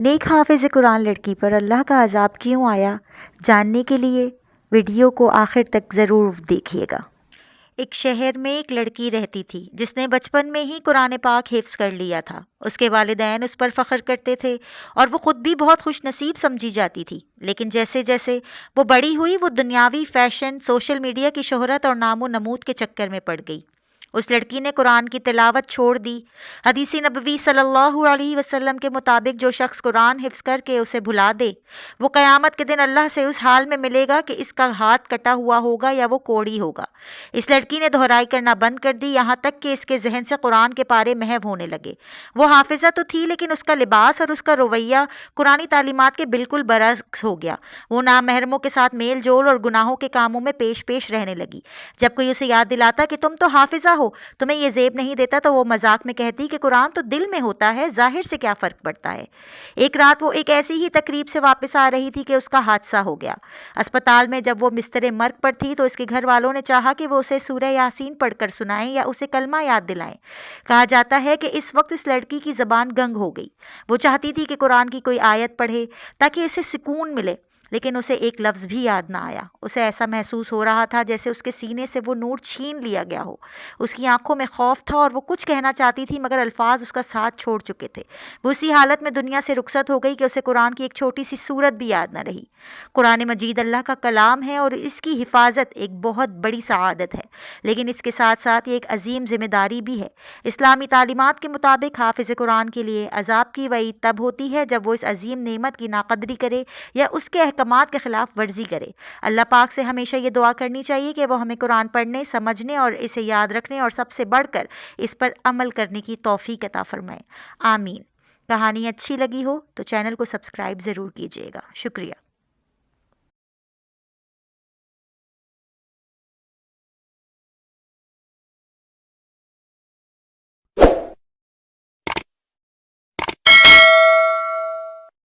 نیک حافظ قرآن لڑکی پر اللہ کا عذاب کیوں آیا؟ جاننے کے لیے ویڈیو کو آخر تک ضرور دیکھیے گا۔ ایک شہر میں ایک لڑکی رہتی تھی جس نے بچپن میں ہی قرآن پاک حفظ کر لیا تھا۔ اس کے والدین اس پر فخر کرتے تھے اور وہ خود بھی بہت خوش نصیب سمجھی جاتی تھی، لیکن جیسے جیسے وہ بڑی ہوئی وہ دنیاوی فیشن، سوشل میڈیا کی شہرت اور نام و نمود کے چکر میں پڑ گئی۔ اس لڑکی نے قرآن کی تلاوت چھوڑ دی۔ حدیث نبوی صلی اللہ علیہ وسلم کے مطابق جو شخص قرآن حفظ کر کے اسے بھلا دے وہ قیامت کے دن اللہ سے اس حال میں ملے گا کہ اس کا ہاتھ کٹا ہوا ہوگا یا وہ کوڑی ہوگا۔ اس لڑکی نے دہرائی کرنا بند کر دی، یہاں تک کہ اس کے ذہن سے قرآن کے پارے محو ہونے لگے۔ وہ حافظہ تو تھی لیکن اس کا لباس اور اس کا رویہ قرآنی تعلیمات کے بالکل برعکس ہو گیا۔ وہ نامحرموں کے ساتھ میل جول اور گناہوں کے کاموں میں پیش رہنے لگی۔ جب کوئی اسے یاد دلاتا کہ تم تو حافظہ ہو، تمہیں یہ زیب نہیں دیتا، تو وہ مذاق میں کہتی کہ قرآن تو دل میں ہوتا ہے، ظاہر سے کیا فرق پڑتا ہے۔ ایک رات وہ ایک ایسی ہی تقریب سے واپس آ رہی تھی کہ اس کا حادثہ ہو گیا۔ اسپتال میں جب وہ بستر مرگ پر تھی تو اس کے گھر والوں نے چاہا کہ وہ اسے سورہ یاسین پڑھ کر سنائیں یا اسے کلمہ یاد دلائیں۔ کہا جاتا ہے کہ اس وقت اس لڑکی کی زبان گنگ ہو گئی۔ وہ چاہتی تھی کہ قرآن کی کوئی آیت پڑھے تاکہ اسے سکون ملے، لیکن اسے ایک لفظ بھی یاد نہ آیا۔ اسے ایسا محسوس ہو رہا تھا جیسے اس کے سینے سے وہ نور چھین لیا گیا ہو۔ اس کی آنکھوں میں خوف تھا اور وہ کچھ کہنا چاہتی تھی مگر الفاظ اس کا ساتھ چھوڑ چکے تھے۔ وہ اسی حالت میں دنیا سے رخصت ہو گئی کہ اسے قرآن کی ایک چھوٹی سی سورت بھی یاد نہ رہی۔ قرآن مجید اللہ کا کلام ہے اور اس کی حفاظت ایک بہت بڑی سعادت ہے، لیکن اس کے ساتھ ساتھ یہ ایک عظیم ذمہ داری بھی ہے۔ اسلامی تعلیمات کے مطابق حافظ قرآن کے لیے عذاب کی وعید تب ہوتی ہے جب وہ اس عظیم نعمت کی ناقدری کرے یا اس کے احکامات کے خلاف ورزی کرے۔ اللہ پاک سے ہمیشہ یہ دعا کرنی چاہیے کہ وہ ہمیں قرآن پڑھنے، سمجھنے اور اسے یاد رکھنے اور سب سے بڑھ کر اس پر عمل کرنے کی توفیق عطا فرمائے۔ آمین۔ کہانی اچھی لگی ہو تو چینل کو سبسکرائب ضرور کیجیے گا۔ شکریہ۔